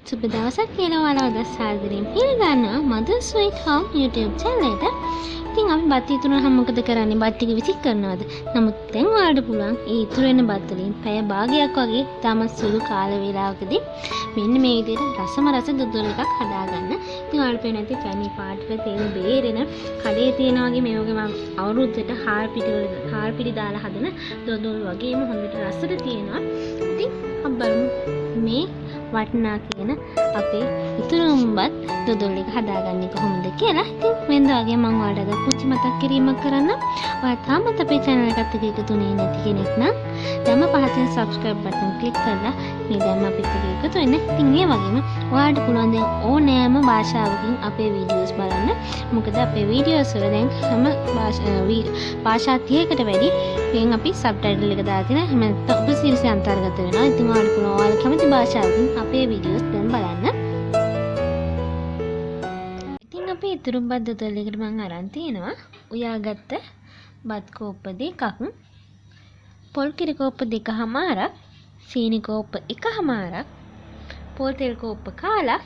සුබ දවසක් කියලා ඔයාලව දස්සාදරෙන් පිළිගන්නවා මදර් ස්වීට් හෝම් YouTube channel එකට. ඉතින් අපි බත් ඉතුරුනහම මොකද කරන්නේ? බත් ටික විසික් කරනවද? නමුත් දැන් ඔයාලට පුළුවන් ඒ ඉතුරු වෙන බත් වලින් පැය භාගයක් වගේ තම සුළු කාල වේලාවකදී මෙන්න මේ විදිහට රස දොඩොල් එකක් හදාගන්න. ඉතින් ඔයාලට පේන ඇති පැණි පාටට තේන බේරෙන කඩේ තියෙන වගේ මේ වගේ අවුරුද්දට හාල් පිටි දාලා හදන දොඩොල් වගේම හොඳට රසට තියෙනවා. ඉතින් අපි බලමු මේ වටනා කියන අපේ ඉතුරුම්බත් දොඩොල් එක හදාගන්නේ කොහොමද කියලා. ඉතින් වෙනද වගේ මම ඔයාලට අද පුංචි මතක් කිරීමක් කරන්න. ඔයා තාමත් අපේ channel එකට එකතු වෙන්නේ නැති කෙනෙක් නම් දැන්ම පහතින් subscribe button click කරලා මේ දැන්ම අපිත් එක්ක එකතු වෙන්න. ඉතින් මේ වගේම ඔයාලට පුළුවන් දැන් ඕනෑම භාෂාවකින් අපේ videos බලන්න. මොකද අපේ videos වල දැන් හැම භාෂා 30කට වැඩි වෙන අපි subtitle එක දාලා තියෙනවා. එහෙම නැත්නම් උපසිරසි අන්තර්ගත වෙනවා. ඉතින් ඔයාලට පුළුවන් ඔයාලා කැමති භාෂාවකින් අපේ videos දැන් බලන්න. ඉතින් අපි ඉතුරු බත් දොඩොල් එකට මම අරන් තියෙනවා උයාගත්ත බත් කෝප්ප දෙකක්, පොල් කිරි කෝප්ප දෙකමාරක්, සීනි කෝප්ප එකමාරක්, පොල් තෙල් කෝප්ප කාලක්,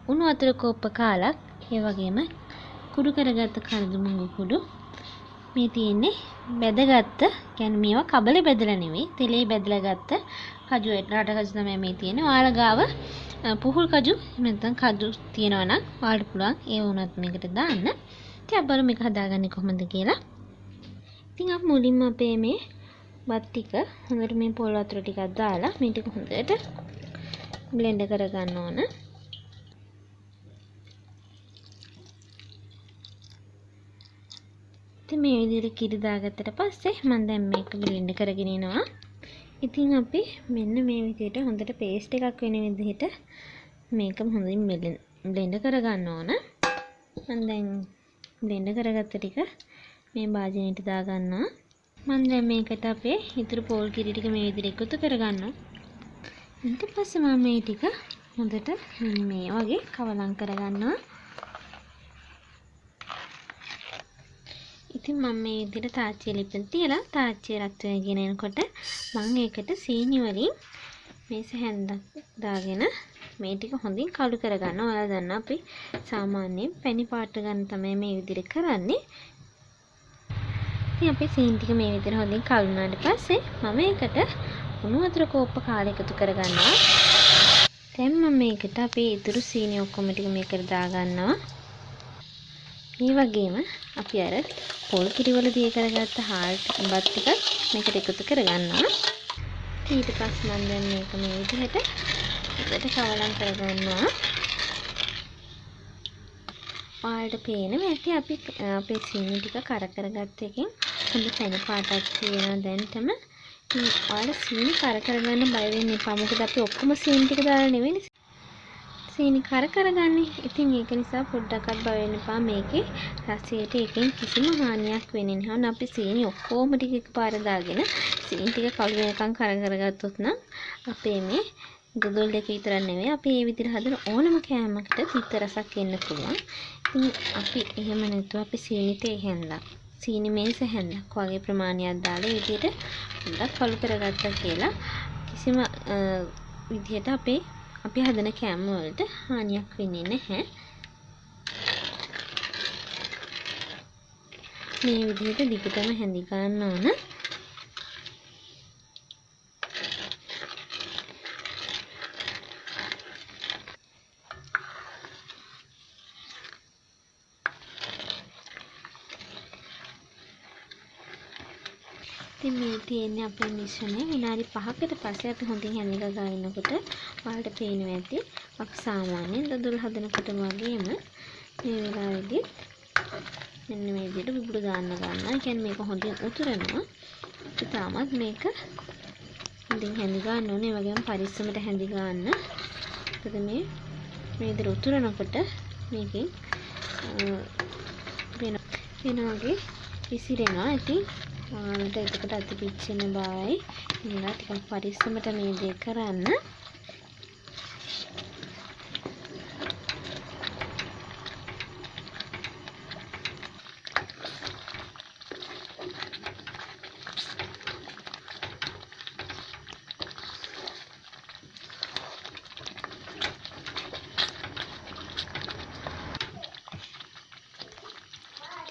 උණු වතුර කෝප්ප කාලක්, ඒ වගේම කුඩු කරගත්ත කඳු මුංගු කුඩු. මේ තියෙන්නේ බෙදගත්ත, කියන්නේ මේවා කබලේ බෙදලා නෙවෙයි තෙලේ බෙදලා ගත්ත කජු රට කජු තමයි මේ තියෙන්නේ. ඔයාලා ගාව පුහුල් කජු නැත්නම් කජු තියෙනවා නම් ඔයාලට පුළුවන් ඒ වුණත් මේකට දාන්න. ඉතින් අපි බලමු මේක හදාගන්නේ කොහොමද කියලා. ඉතින් අපි මුලින්ම අපේ මේ බත් ටික හොඳට මේ පොල් වතුර ටිකක් දාලා මේ ටික හොඳට බ්ලෙන්ඩ් කරගන්න ඕන. ඉතින් මේ විදිහට කිරි දාගත්තට පස්සේ මම දැන් මේක බ්ලෙන්ඩ් කරගෙන එනවා. ඉතින් අපි මෙන්න මේ විදිහට හොඳට පේස්ට් එකක් වෙන විදිහට මේක හොඳින් බ්ලෙන්ඩ් කරගන්න ඕන. මම දැන් බ්ලෙන්ඩ් කරගත්ත ටික මේ භාජනයට දාගන්නවා. මම දැන් මේකට අපේ ඉතුරු පොල් කිරි ටික මේ විදිහට එකතු කරගන්නවා. ඊට පස්සේ මම මේ ටික හොඳට මේ වගේ කවලම් කරගන්නවා. ඉතින් මම මේ විදිහට තාච්චිය ලිපෙන් තියලා තාච්චිය රත් වෙගෙන එනකොට මම ඒකට සීනි වලින් මේ සැහැන්දක් දාගෙන මේ ටික හොඳින් කළු කරගන්න. ඔයාලා දන්න අපි සාමාන්‍යයෙන් පැණි පාට ගන්න තමයි මේ විදිහට කරන්නේ. ඉතින් අපි සීනි ටික මේ විදිහට හොඳින් කළු වුණාට පස්සේ මම ඒකට උණු වතුර කෝප්ප කාලයක් එකතු කරගන්නවා. දැන් මම මේකට අපි ඉතුරු සීනි ඔක්කොම ටික මේකට දාගන්නවා. මේ වගේම අපි අර පොල් කිරි වල දී කරගත්ත හාල් බත් ටික මේකට එකතු කරගන්නවා. ඊට පස්සේ මම දැන් මේක මේ විදිහට හොඳට කවලම් කරගන්නවා. ඔයාලට පේනවා ඇති අපි අපේ සීනි ටික කර කරගත්ත එකෙන් හොඳ පැණි පාටක් තියෙනවා දැන්ටම. ඉතින් ඔයාලා සීනි කර කරගන්න බය වෙන්න එපා. මොකද අපි ඔක්කොම සීනි ටික දාලා නෙවෙයි සීනි කර කරගන්නේ. ඉතින් ඒක නිසා පොඩ්ඩක්වත් බය වෙන්න එපා. මේකේ රසයට එකෙන් කිසිම හානියක් වෙන්නේ නැහැ. අපි සීනි ඔක්කොම ටික එකපාර දාගෙන සීනි ටික කළු වෙනකන් කර කරගත්තොත් නම් අපේ මේ දොඩොල් එක විතරක් නෙවෙයි අපි මේ විදිහට හදන ඕනම කෑමකට තිත්ත රසක් එන්න පුළුවන්. ඉතින් අපි එහෙම නැතුව අපි සීනිට එහෙන්ලා සීනි මේස හැන්දක් වගේ ප්‍රමාණයක් දාලා මේ විදිහට හොඳට කළු කරගත්තා කියලා කිසිම විදිහට අපි හදන කෑම වලට හානියක් වෙන්නේ නැහැ. මේ විදිහට දිගටම හැඳි ගන්න ඕන. ඉතින් මේ තියෙන්නේ අපේ මිශ්‍රණය. විනාඩි 5කට පස්සේ අපි හොඳින් හැඳිලා ගන්නකොට ඔයාලට පේනවා ඇති අපි සාමාන්‍යයෙන් දොඩොල් හදනකොට වගේම මේ වෙලාවේදී මෙන්න මේ විදිහට බුබුලු දාන්න ගන්නවා. ඒ කියන්නේ මේක හොඳින් උතුරනවා. තාමත් මේක හොඳින් හැඳි ගන්න ඕනේ. ඒ වගේම පරිස්සමට හැඳි ගන්න. මොකද මේ විදිහට උතුරනකොට මේකෙන් වෙන වගේ විසිරෙනවා. ඉතින් ඔයාලට එතකොට අත පිච්චෙන බවයි. ඉන්නවා ටිකක් පරිස්සමට මේ දේ කරන්න.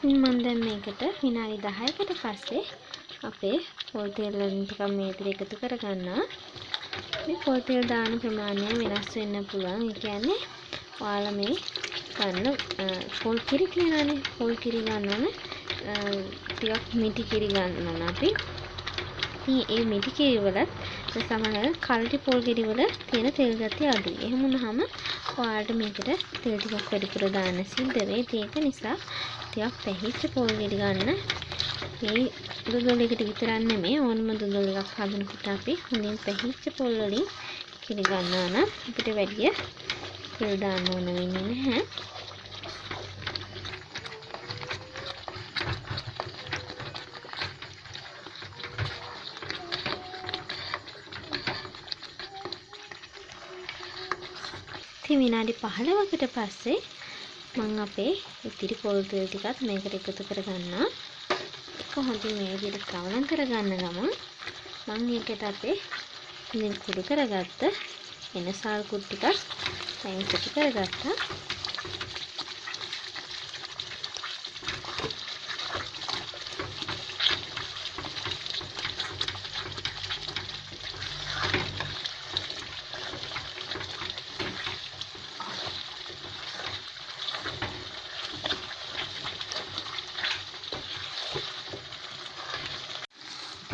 මම දැන් මේකට විනාඩි 10කට පස්සේ අපේ පොල් තෙල් වලින් ටිකක් මේකට එකතු කරගන්නවා. මේ පොල් තෙල් දාන ප්‍රමාණය වෙනස් වෙන්න පුළුවන්. ඒ කියන්නේ ඔයාලා මේ ගන්න පොල් කිරි කියනවානේ. පොල් කිරි ගන්නවනේ ටිකක් මිටි කිරි ගන්නවා අපි. ඉතින් ඒ මිටි කිරි වලත් සමහර කල්ටි පොල් කිරි වල තියෙන තෙල් ගතිය අඩුයි. එහෙම වුණාම ඔයාලට මේකට තෙල් ටිකක් වැඩිපුර දාන්න සිද්ධ වෙයි. ඒක නිසා ටිකක් පැහිච්ච පොල් කිරි ගන්න. මේ දොඩොලයකට විතරක් නෙමෙයි ඕනම දොඩොල එකක් හදනකොට අපි හොඳින් පැහිච්ච පොල් වලින් කිරි ගන්නවා නම් අපිට වැඩි තෙල් දාන්න ඕන වෙන්නේ නැහැ. ඉතින් විනාඩි 15කට පස්සේ මම අපේ ඉතිරි පොල් තෙල් ටිකත් මේකට එකතු කරගන්නවා. කොහොමද මේ විදිහට කවලම් කරගන්න ගමන් මම මේකට අපේ ඉතින් කුඩු කරගත්ත එනසාල් කුඩු ටිකක් සයින් එකතු කරගත්තා.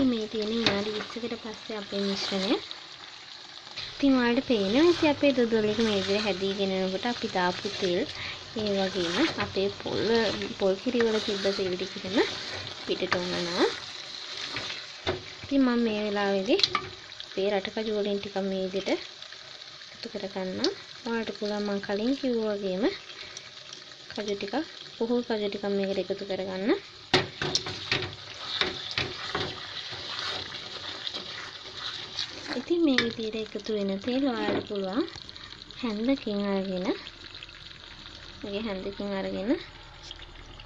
මේ තියෙන විනාඩි 20කට පස්සේ අපේ මිශ්‍රණය ඉතින් ඔයාලට පේනවා ඉතින් අපේ දොඩොල් එක මේ විදිහට හැදීගෙන යනකොට අපි දාපු තෙල් ඒ වගේම අපේ පොල් කිරි වල තිබ්බ තෙල් ටිකම පිටට උනනවා. ඉතින් මම මේ වෙලාවේදී අපේ රටකජු වලින් ටිකක් මේ විදිහට එකතු කරගන්නවා. ඔයාලට පුළුවන් මම කලින් කිව්වා වගේම කජු ටිකක් පුහුල් කජු ටිකක් මේකට එකතු කරගන්න. ඉතින් මේ විදිහට එකතු වෙන තෙල් ඔයාලට පුළුවන් හැන්දකින් අරගෙන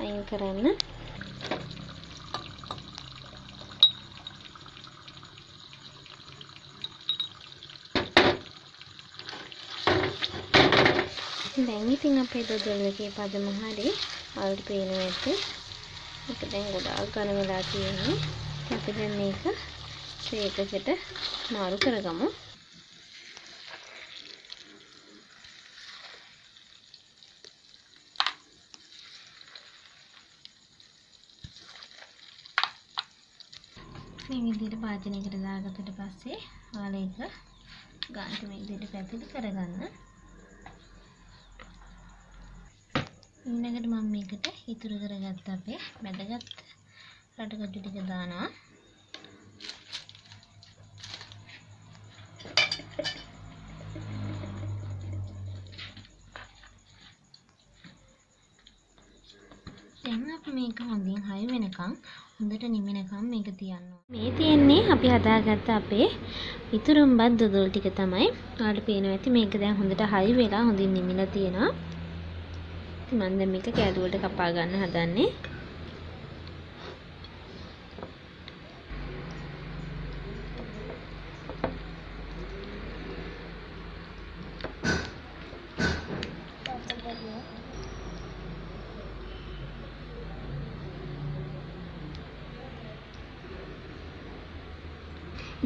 අයින් කරන්න. දැන් ඉතින් අපේ දොඩොල් එකේ පදම හරි ඔයාලට පේනවා ඇති. මේක දැන් ගොඩාක් ඝන වෙලා තියෙන්නේ. අපි දැන් මේක ඒකකට මාරු කරගමු. මේ විදිහට භාජනයකට දාගත්තට පස්සේ ඔයාලා ඒක ගාන්ටි මේ විදිහට පැතිලි කරගන්න. ඊළඟට මම මේකට ඉතුරු කරගත්ත අපේ මැදගත් රටකජු ටික දානවා. දැන් අපි මේක හොඳින් හයි වෙනකන් හොඳට නිවෙනකන් මේක තියන්න ඕනේ. මේ තියෙන්නේ අපි හදාගත්ත අපේ ඉතුරුම්බත් දොඩොල් ටික තමයි. ඔයාලට පේනවා ඇති මේක දැන් හොඳට හයි වෙලා හොඳින් නිමිලා තියෙනවා. ඉතින් මම දැන් මේක කෑලි වලට කපා ගන්න හදන්නේ.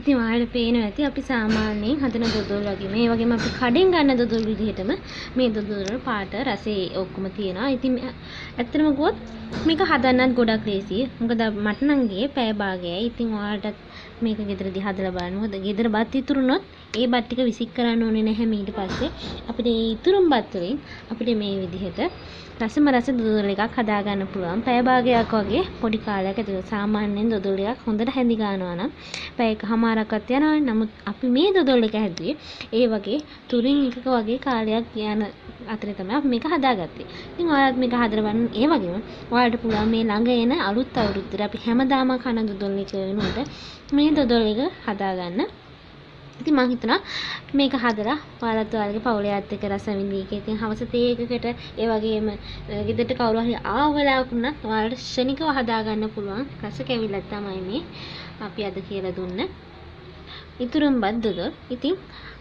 ඉතින් ඔයාලට පේනවා ඇති අපි සාමාන්‍යයෙන් හදන දොඩොල් වගේ මේ වගේම අපි කඩෙන් ගන්න දොඩොල් විදිහටම මේ දොඩොල් වල පාට රසේ ඔක්කොම තියෙනවා. ඉතින් ඇත්තටම ගොත් මේක හදන්නත් ගොඩක් ලේසියි. මොකද මට නම් ගියේ පැය භාගයයි. ඉතින් ඔයාලට මේක ගෙදරදී හදලා බලන්න. මොකද ගෙදර බත් ඉතුරුනොත් ඒ බත් ටික විසික් කරන්න ඕනේ නැහැ. ඊට පස්සේ අපිට ඒ ඉතුරුම් බත් වලින් අපිට මේ විදිහට රසම රස දොඩොල් එකක් හදා ගන්න පුළුවන්. පැය භාගයක් වගේ පොඩි කාලයක් ඇතුළත සාමාන්‍යයෙන් දොඩොල් එකක් හොඳට හැඳි ගන්නවා නම් පැයකමාරක්වත් යනවා. නමුත් අපි මේ දොඩොල් එක හැදුවේ ඒ වගේ තුරින් එකක වගේ කාලයක් යන අතරේ තමයි අපි මේක හදාගත්තේ. ඉතින් ඔයාලත් මේක හදලා බලන්න. ඒ වගේම ඔයාලට පුළුවන් මේ ළඟ එන අලුත් අවුරුද්දට අපි හැමදාම කන දොඩොල් එක වෙනුවට මේ දොඩොල් එක හදාගන්න. ඉතින් මම හිතනවා මේක හදලා ඔයාලත් ඔයාලගේ පවුලේ අයත් එක්ක රස විඳී කියලා. ඉතින් හවස තේ එකකට ඒ වගේම ගෙදරට කවුරු හරි ආවලා වුණත් ඔයාලට ශනිකව හදා ගන්න පුළුවන් රස කැවිල්ලක් තමයි මේ අපි අද කියලා දුන්න ඉතුරුම බද්දොත් ඉතින්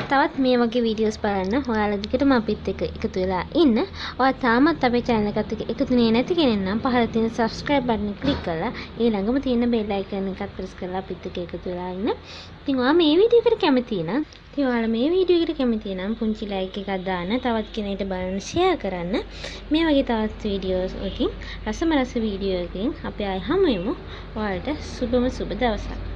තවත් මේ වගේ වීඩියෝස් බලන්න ඔයාලා දිගටම අපිත් එක්ක එකතු වෙලා ඉන්න. ඔයා තාමත් අපේ channel එකත් එක්ක එකතු වෙන්නේ නැති කෙනෙක් නම් පහළ තියෙන subscribe button එක click කරලා ඊළඟම තියෙන bell icon එකත් press කරලා අපිත් එක්ක එකතු වෙලා ඉන්න. ඉතින් ඔයා මේ වීඩියෝ එකට කැමති නම් ඔයාලා මේ වීඩියෝ එකට කැමති නම් පුංචි like එකක් දාන්න, තවත් කෙනෙක්ට බලන්න share කරන්න. මේ වගේ තවත් වීඩියෝස් වලින් රස වීඩියෝ එකකින් අපි ආයෙ හමු වෙමු. ඔයාලට සුබම සුබ දවසක්.